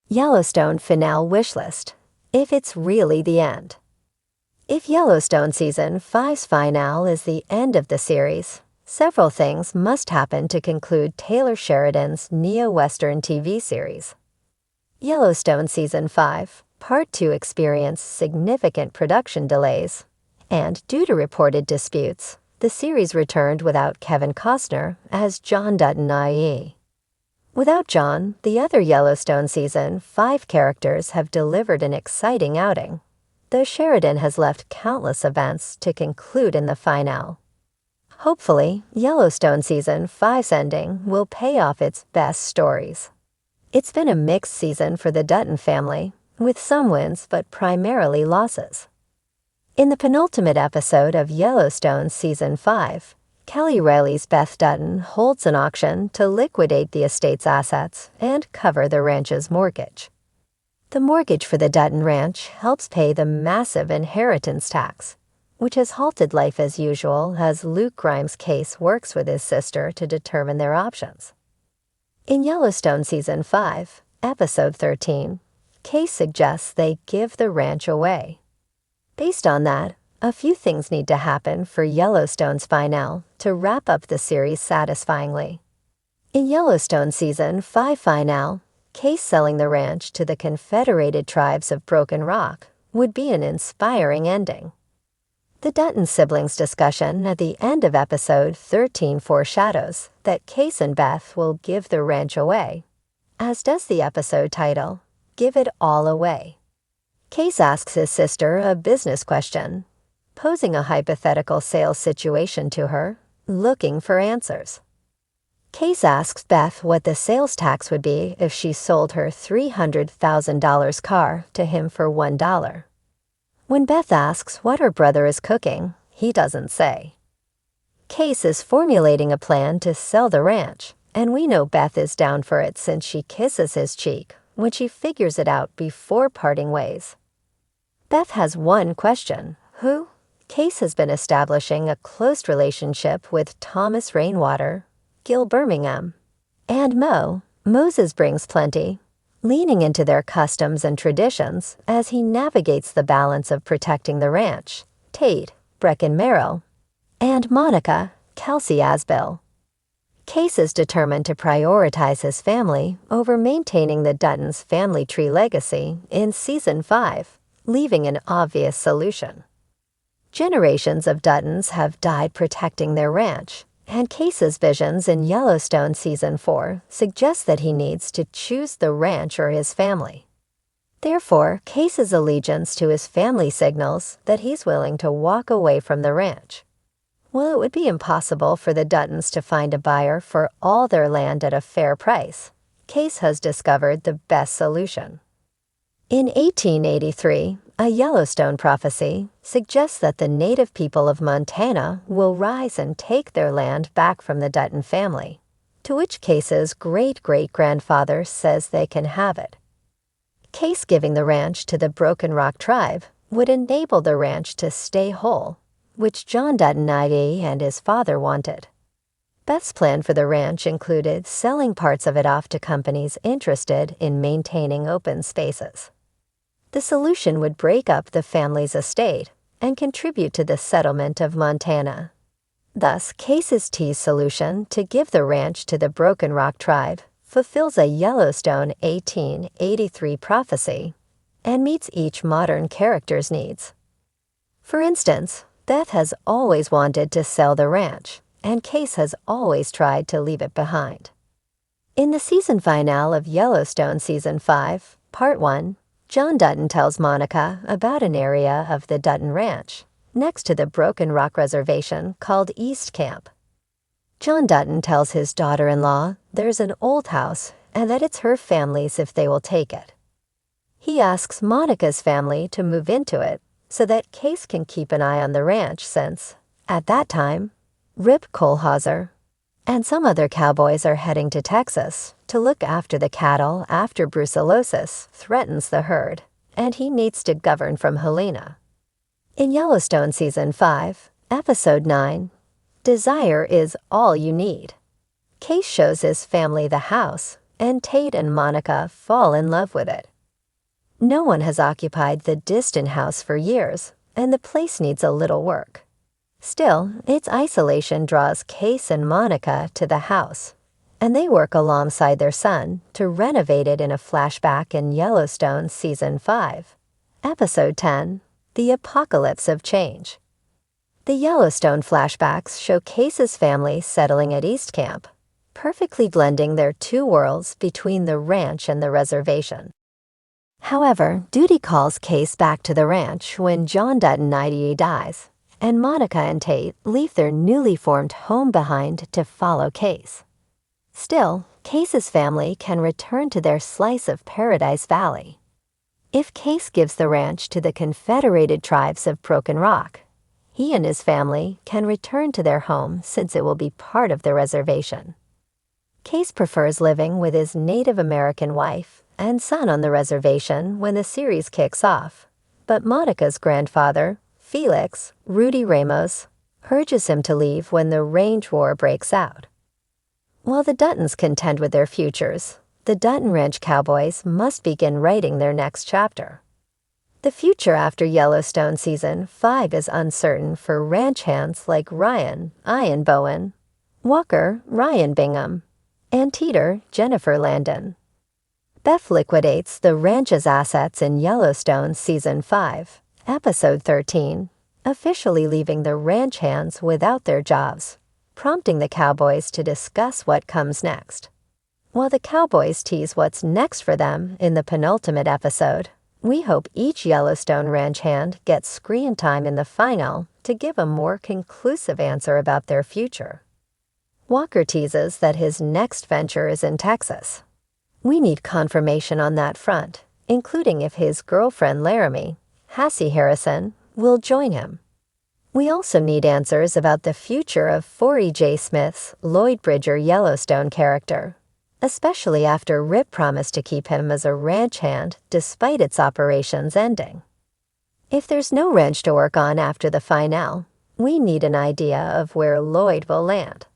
Yellowstone finale wishlist. If it's really the end. If Yellowstone Season 5's finale is the end of the series, several things must happen to conclude Taylor Sheridan's neo-Western TV series. Yellowstone Season 5, Part 2 experienced significant production delays, and due to reported disputes, the series returned without Kevin Costner as John Dutton IE. Without John, the other Yellowstone Season 5 characters have delivered an exciting outing, though Sheridan has left countless events to conclude in the finale. Hopefully, Yellowstone Season 5's ending will pay off its best stories. It's been a mixed season for the Dutton family, with some wins but primarily losses. In the penultimate episode of Yellowstone Season 5, Kelly Riley's Beth Dutton holds an auction to liquidate the estate's assets and cover the ranch's mortgage. The mortgage for the Dutton Ranch helps pay the massive inheritance tax, which has halted life as usual as Luke Grimes' case works with his sister to determine their options. In Yellowstone Season 5, Episode 13, Case suggests they give the ranch away. Based on that, a few things need to happen for Yellowstone's finale to wrap up the series satisfyingly. In Yellowstone Season 5 finale, Case selling the ranch to the Confederated Tribes of Broken Rock would be an inspiring ending. The Dutton siblings' discussion at the end of Episode 13 foreshadows that Case and Beth will give the ranch away, as does the episode title, Give It All Away. Case asks his sister a business question, posing a hypothetical sales situation to her, looking for answers. Case asks Beth what the sales tax would be if she sold her $300,000 car to him for $1. When Beth asks what her brother is cooking, he doesn't say. Case is formulating a plan to sell the ranch, and we know Beth is down for it since she kisses his cheek when she figures it out before parting ways. Beth has one question: who? Case has been establishing a close relationship with Thomas Rainwater, Gil Birmingham, and Moses brings plenty, leaning into their customs and traditions as he navigates the balance of protecting the ranch, Tate, Brecken Merrill, and Monica, Kelsey Asbill. Case is determined to prioritize his family over maintaining the Duttons' family tree legacy in Season 5, leaving an obvious solution. Generations of Duttons have died protecting their ranch, and Case's visions in Yellowstone Season 4 suggest that he needs to choose the ranch or his family. Therefore, Case's allegiance to his family signals that he's willing to walk away from the ranch. While it would be impossible for the Duttons to find a buyer for all their land at a fair price, Case has discovered the best solution. In 1883, a Yellowstone prophecy suggests that the native people of Montana will rise and take their land back from the Dutton family, to which Case's great-great-grandfather says they can have it. Case giving the ranch to the Broken Rock tribe would enable the ranch to stay whole, which John Dutton IE and his father wanted. Beth's plan for the ranch included selling parts of it off to companies interested in maintaining open spaces. The solution would break up the family's estate and contribute to the settlement of Montana. Thus, Case's T's solution to give the ranch to the Broken Rock tribe fulfills a Yellowstone 1883 prophecy and meets each modern character's needs. For instance, Beth has always wanted to sell the ranch, and Case has always tried to leave it behind. In the season finale of Yellowstone Season 5, Part 1, John Dutton tells Monica about an area of the Dutton Ranch, next to the Broken Rock Reservation called East Camp. John Dutton tells his daughter-in-law there's an old house and that it's her family's if they will take it. He asks Monica's family to move into it so that Case can keep an eye on the ranch since, at that time, Rip Kohlhauser and some other cowboys are heading to Texas to look after the cattle after brucellosis threatens the herd, and he needs to govern from Helena. In Yellowstone Season 5, Episode 9, Desire is All You Need, Case shows his family the house and Tate and Monica fall in love with it. No one has occupied the distant house for years, and the place needs a little work. Still, its isolation draws Case and Monica to the house, and they work alongside their son to renovate it in a flashback in Yellowstone Season 5, Episode 10, The Apocalypse of Change. The Yellowstone flashbacks show Case's family settling at East Camp, perfectly blending their two worlds between the ranch and the reservation. However, duty calls Case back to the ranch when John Dutton IDE dies, and Monica and Tate leave their newly formed home behind to follow Case. Still, Case's family can return to their slice of Paradise Valley. If Case gives the ranch to the Confederated Tribes of Broken Rock, he and his family can return to their home since it will be part of the reservation. Case prefers living with his Native American wife and son on the reservation when the series kicks off, but Monica's grandfather, Felix, Rudy Ramos, urges him to leave when the range war breaks out. While the Duttons contend with their futures, the Dutton Ranch cowboys must begin writing their next chapter. The future after Yellowstone Season 5 is uncertain for ranch hands like Ryan, Ian Bowen, Walker, Ryan Bingham, and Teeter, Jennifer Landon. Beth liquidates the ranch's assets in Yellowstone Season 5, Episode 13, officially leaving the ranch hands without their jobs, prompting the cowboys to discuss what comes next. While the cowboys tease what's next for them in the penultimate episode, we hope each Yellowstone ranch hand gets screen time in the final to give a more conclusive answer about their future. Walker teases that his next venture is in Texas. We need confirmation on that front, including if his girlfriend Laramie, Hassie Harrison, will join him. We also need answers about the future of Forey J. Smith's Lloyd Bridger Yellowstone character, especially after Rip promised to keep him as a ranch hand despite its operations ending. If there's no ranch to work on after the finale, we need an idea of where Lloyd will land.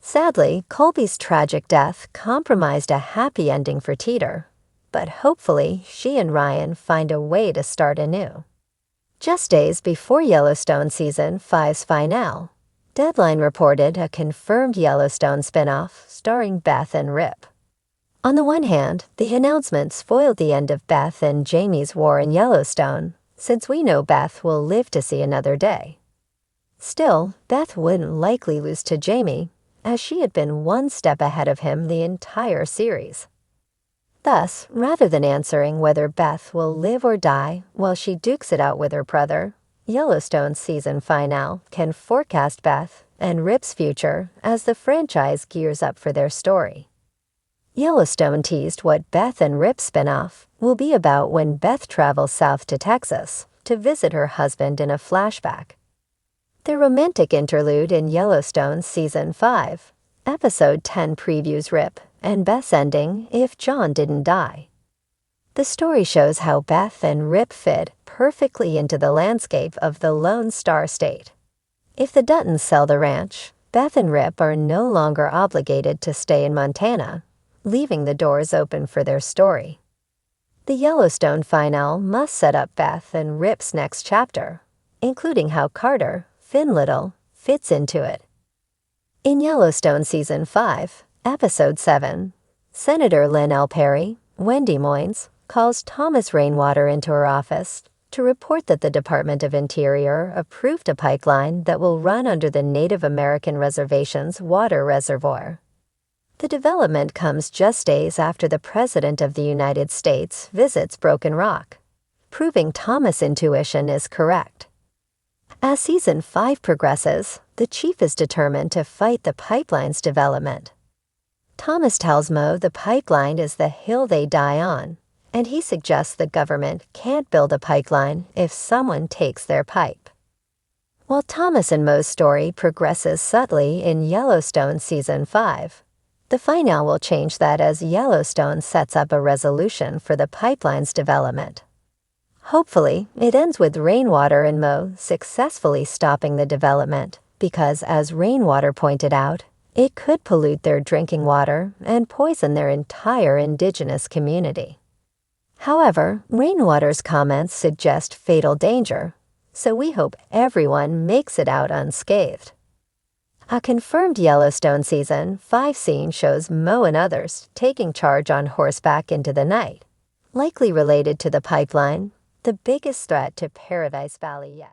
Sadly, Colby's tragic death compromised a happy ending for Teeter, but hopefully she and Ryan find a way to start anew. Just days before Yellowstone Season 5's finale, Deadline reported a confirmed Yellowstone spinoff starring Beth and Rip. On the one hand, the announcement spoiled the end of Beth and Jamie's war in Yellowstone, since we know Beth will live to see another day. Still, Beth wouldn't likely lose to Jamie, as she had been one step ahead of him the entire series. Thus, rather than answering whether Beth will live or die while she dukes it out with her brother, Yellowstone's season finale can forecast Beth and Rip's future as the franchise gears up for their story. Yellowstone teased what Beth and Rip spinoff will be about when Beth travels south to Texas to visit her husband in a flashback. The romantic interlude in Yellowstone Season 5, Episode 10 previews Rip and Beth's ending if John didn't die. The story shows how Beth and Rip fit perfectly into the landscape of the Lone Star State. If the Duttons sell the ranch, Beth and Rip are no longer obligated to stay in Montana, leaving the doors open for their story. The Yellowstone finale must set up Beth and Rip's next chapter, including how Carter, Finn Little, fits into it. In Yellowstone Season 5, Episode 7, Senator Lynn L. Perry, Wendy Moynes, calls Thomas Rainwater into her office to report that the Department of Interior approved a pipeline that will run under the Native American reservation's water reservoir. The development comes just days after the President of the United States visits Broken Rock, proving Thomas' intuition is correct. As Season 5 progresses, the chief is determined to fight the pipeline's development. Thomas tells Mo the pipeline is the hill they die on, and he suggests the government can't build a pipeline if someone takes their pipe. While Thomas and Mo's story progresses subtly in Yellowstone Season 5, the finale will change that as Yellowstone sets up a resolution for the pipeline's development. Hopefully, it ends with Rainwater and Mo successfully stopping the development because, as Rainwater pointed out, It could pollute their drinking water and poison their entire indigenous community. However, Rainwater's comments suggest fatal danger, so we hope everyone makes it out unscathed. A confirmed Yellowstone Season 5 scene shows Mo and others taking charge on horseback into the night, likely related to the pipeline, the biggest threat to Paradise Valley yet.